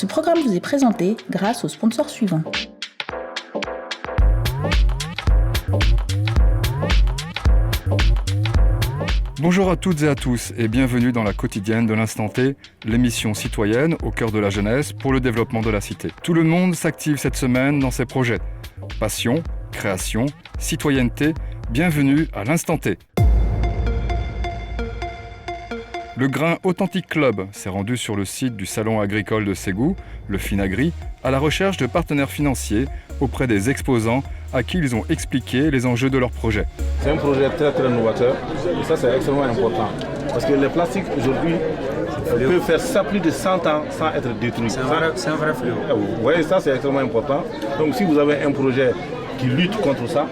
Ce programme vous est présenté grâce aux sponsors suivants. Bonjour à toutes et à tous et bienvenue dans la quotidienne de l'Instant T, l'émission citoyenne au cœur de la jeunesse pour le développement de la cité. Tout le monde s'active cette semaine dans ses projets. Passion, création, citoyenneté, bienvenue à l'Instant T. Le Grain Authentique Club s'est rendu sur le site du salon agricole de Ségou, le Finagri, à la recherche de partenaires financiers auprès des exposants à qui ils ont expliqué les enjeux de leur projet. C'est un projet très novateur et ça c'est extrêmement important parce que les plastiques aujourd'hui peuvent faire ça plus de 100 ans sans être détruits. C'est un vrai fléau. Vous voyez, ça c'est extrêmement important. Donc si vous avez un projet qui lutte contre ça,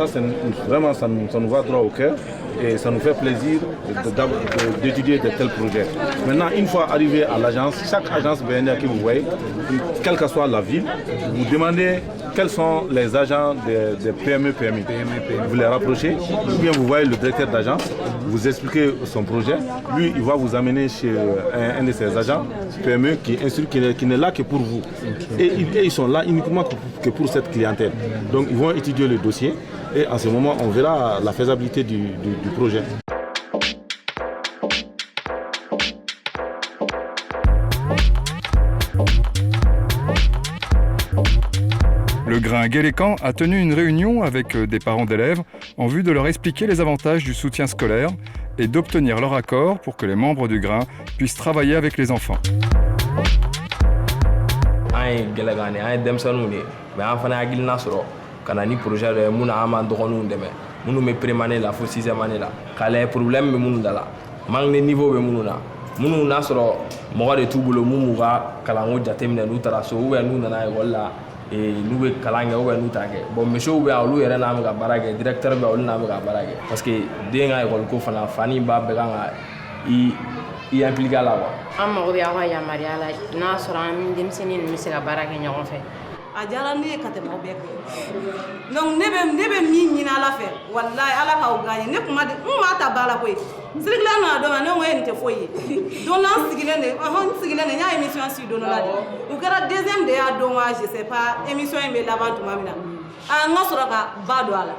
c'est vraiment ça nous va droit au cœur et ça nous fait plaisir d'étudier de tels projets. Maintenant, une fois arrivé à l'agence, chaque agence BNR que vous voyez, quelle que soit la ville, vous demandez quels sont les agents des PME. Vous les rapprochez, ou bien vous voyez le directeur d'agence, vous expliquez son projet. Lui, il va vous amener chez un de ses agents PME qui n'est là que pour vous. Et ils sont là uniquement que pour cette clientèle. Donc ils vont étudier le dossier et en ce moment, on verra la faisabilité du projet. Le Grain Guélécan a tenu une réunion avec des parents d'élèves en vue de leur expliquer les avantages du soutien scolaire et d'obtenir leur accord pour que les membres du Grain puissent travailler avec les enfants. Kanani projet de muna ama dɔgɔninw dɛmɛ minnu bɛ prémané la fo 6e année la k'a lajɛ problème bɛ minnu da la manque de niveau bɛ minnu na minnu n'a sɔrɔ mɔgɔ de t'u bolo mun b'u ka kalanko jateminɛ n'u taara so ou bien n'u nana école la n'u bɛ kalan kɛ ou bien n'u t'a kɛ bon messieurs bɛ yan olu yɛrɛ n'a bɛ ka baara kɛ directeur bɛ yan olu n'a bɛ ka baara kɛ parce que den ka école ko fana fani b'a bɛɛ kan ka i impliqué a la quoi. An mago bɛ aw ka yamaruya la n'a sɔrɔ an ni denmisɛnnin ninnu bɛ se ka baara kɛ ɲɔgɔn fɛ. A diyara ne ye ka tɛmɛ aw bɛɛ kɛ donc ne bɛ min ɲini ala fɛ walayi ala k'aw gagné ne kun m'a ta ba la koyi sirikila nana dɔn ne ko nin tɛ foyi ye don na n sigilen de n y'a émission si don dɔ la de u kɛra deuxième de y'a don wa je sais pas émission in bɛ laban tuma min na n ka sɔrɔ ka ba don a la.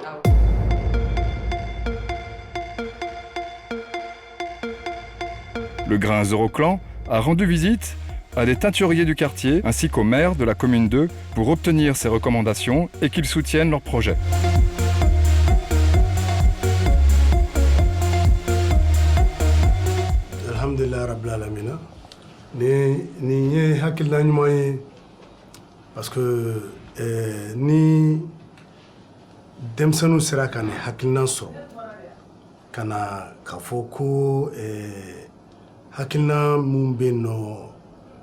Le Grain Zoroclan a rendu visite à des teinturiers du quartier ainsi qu'au maire de la commune 2 pour obtenir ces recommandations et qu'ils soutiennent leur projet. Alhamdulillah rabbil alamina. Ni ye hakilina ɲuman ye parce que ni denmisɛnninw sera ka nin hakilina sɔrɔ ka na k'a fɔ ko hakilina mun bɛ yen nɔ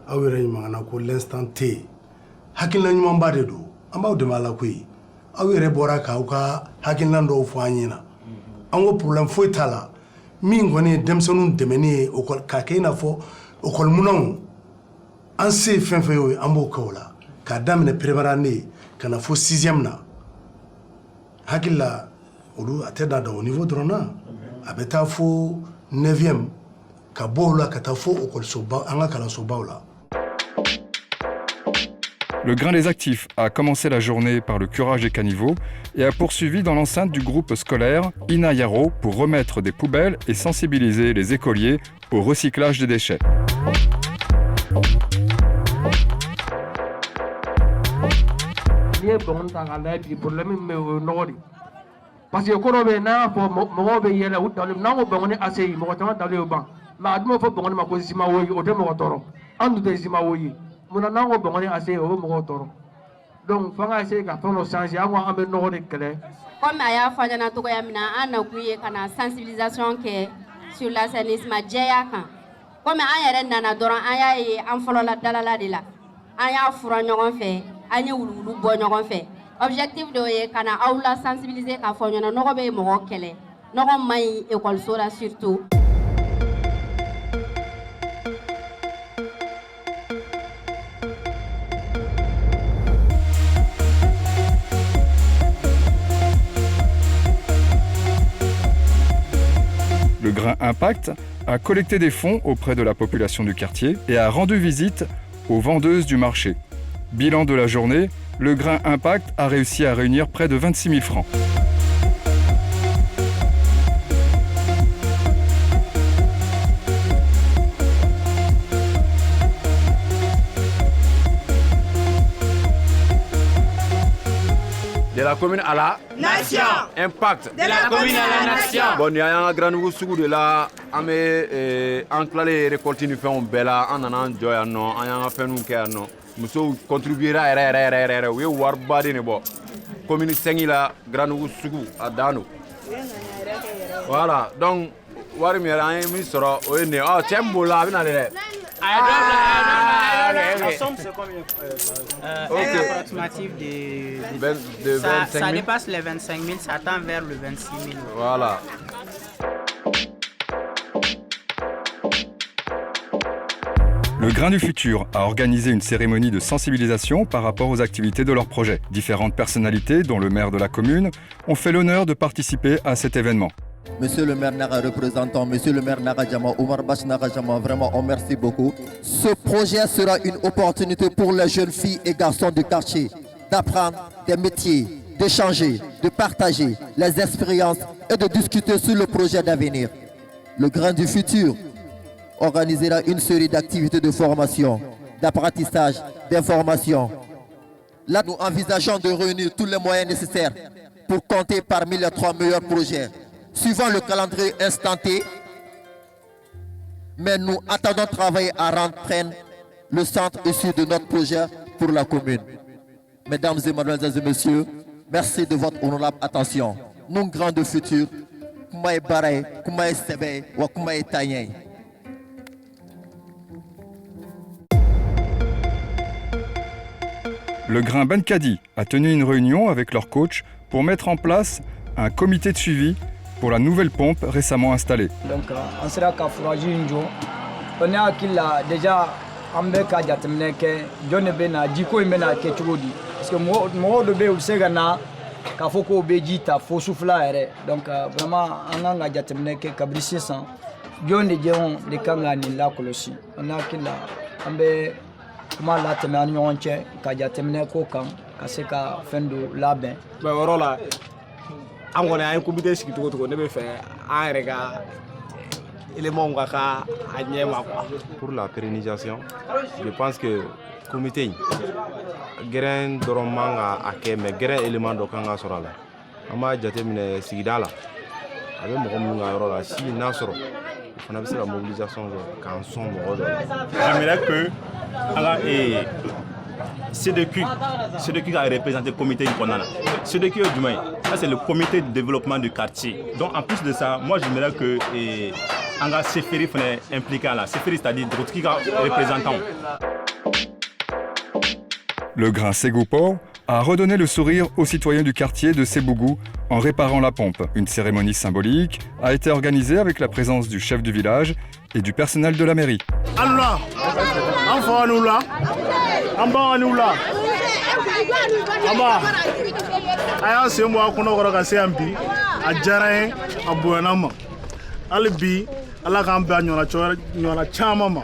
aw yɛrɛ ɲumana ko l'instant T hakilina ɲumanba de don an b'aw dɛmɛ a la koyi aw yɛrɛ bɔra k'aw ka hakilina dɔw fɔ an ɲɛna an ko problème foyi t'a la min kɔni ye denmisɛnninw dɛmɛni ye k'a kɛ i n'a fɔ école-minɛnw an se ye fɛn fɛn ye an b'o kɛ o la k'a daminɛ première année ka na fo 6e na hakili la olu a tɛ da o niveau dɔrɔn na a bɛ taa fo 9e ka bɔ o la ka taa fo école-soba an ka kalansobaw la. Le Grain des Actifs a commencé la journée par le curage des caniveaux et a poursuivi dans l'enceinte du groupe scolaire Ina Yaro pour remettre des poubelles et sensibiliser les écoliers au recyclage des déchets. Parce que quand on est là, on va y aller où dans le nord, on est assez, on va dans le banc. Mais à nous, faut qu'on ait ma position au démocratoire. En nous désimaoui. Mon an, on est assez au démocratoire. Donc, faut essayer de faire nos changements. On va amener nos réclés. Comme Aya Fadjana Togoyamina, on a oublié qu'on a sensibilisation sur l'assainissement. Comme Aya Rendana Doran, Aya et Amfolo la Dalala de la. Aya Fouran fait, Aya Oulou Bonyon fait. Objectif de Kana Aula sensibiliser à Fonyana Norobe Morokele, Norom Mai école Sola surtout. Le Grain Impact a collecté des fonds auprès de la population du quartier et a rendu visite aux vendeuses du marché. Bilan de la journée, le grain Impact a réussi à réunir près de 26 000 francs. De la commune à la nation. Impact de la commune à la nation. Bon, il y a un grand nouveau sugu de là. On met en clé récolter nous fait un bel là. On en enjoy à nous. On a fait nous qui à nous. Nous contribuera à oui warbadi ne bo. Commune 5 là grand nouveau sugu à Dano. Voilà donc wari mi ra mi soro o ne ah tembo là bi na le. La somme c'est combien approximatif de 25 000. Ça dépasse les 25 000, ça tend vers le 26 000. Voilà. Le Grain du Futur a organisé une cérémonie de sensibilisation par rapport aux activités de leur projet. Différentes personnalités, dont le maire de la commune, ont fait l'honneur de participer à cet événement. Monsieur le maire Naga représentant, monsieur le maire Naga Djama, Omar Bash Naga Djama, vraiment on merci beaucoup. Ce projet sera une opportunité pour les jeunes filles et garçons du quartier d'apprendre des métiers, d'échanger, de partager les expériences et de discuter sur le projet d'avenir. Le Grain du Futur organisera une série d'activités de formation, d'apprentissage, d'information. Là, nous envisageons de réunir tous les moyens nécessaires pour compter parmi les 3 meilleurs projets, suivant le calendrier instanté. Mais nous attendons de travailler à rendre plein le centre issu de notre projet pour la commune. Mesdames et mademoiselles et messieurs, merci de votre honorable attention. Nous, Grain du Futur, Koumaï Baray, Koumaï Sebe, ou Koumaï Tayen. Le Grain Benkadi a tenu une réunion avec leur coach pour mettre en place un comité de suivi pour la nouvelle pompe récemment installée. Donc, on sera qu'à fourrager une jour. On est qu'il a déjà embêté à jatemne que John Bena, Diko Mena, Ketchudi. Parce que moi, de bé, c'est Gana, Kafoko Bejita, faut souffler. Donc, vraiment, on a jatemne que Cabrici sans. John de Dion, de Kangani, la Colossi. On a qu'il a embêté. Comment la temene en yonche kaja temene ko kan kaseka fendo labin ba worola am gona ay comité ski to ne be fe en rega élément ngaka anyema quoi. Pour la pérennisation, je pense que comité grain doromanga akeme grain élément do kanga sorala ama jatemene sigidala avec mo nga yorola si nasoro on a vu la mobilisation quand son j'aimerais que CDQ a représenté le comité du Konana. CDQ du Maï, ça c'est le comité de développement du quartier. Donc en plus de ça, moi j'aimerais que Anga Seferi soit impliqué là. Seferi c'est-à-dire représentant. Le Grain Ségoupo a redonné le sourire aux citoyens du quartier de Sébougou en réparant la pompe. Une cérémonie symbolique a été organisée avec la présence du chef du village et du personnel de la mairie. Allah, enfant nous là, en nous là, aya c'est moi qu'on aura cassé un bi, à Jarain, à Bouanama, Albi, à la campagne, on a chamama,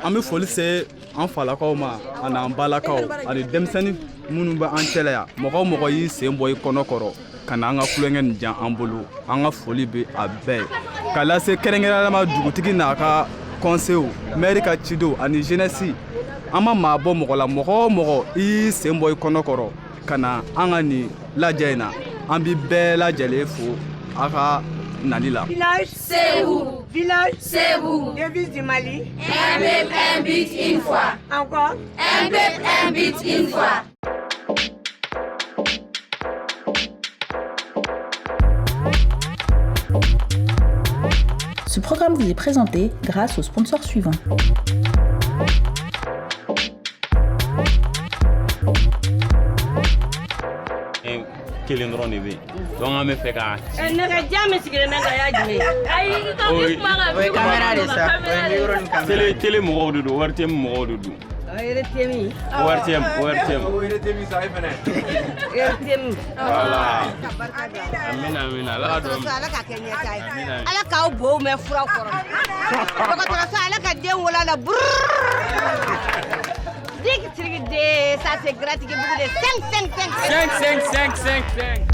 Ami folie c'est en falakaw ma ana balakaw ani demsani munu ba antelaya mogo mogo yi semboy konokoro kana anga kulengen jan ambulu anga folie be abe kala se kerengera ma dugutigi na ka conseil maire ka chido ani jeunesse ama mabo mogo la mogo yi semboy konokoro kana anga ni lajaina ambi be lajale fo aka Nanila. Village, c'est où? Village, c'est où? Devise du Mali. Un peuple, un but, une fois. Encore. Un peuple, un but, une fois. Ce programme vous est présenté grâce aux sponsors suivants. Kelen dɔrɔn de bɛ yen donc an bɛ fɛ ka nɛgɛdiya min sigilen bɛ ka y'a jumɛn ayi i ka kuma ka o ye caméra de sa o ye micro ni caméra télé mɔgɔw de don wari tɛ mɔgɔw de don RTM wari tɛ voilà amina ala ka dɔn ala ka kɛ ɲɛta ye ala k'aw bo mɛn fura kɔrɔ dɔgɔtɔrɔso ala ka den wolo là. Dis que ça c'est gratuit, beaucoup de 5.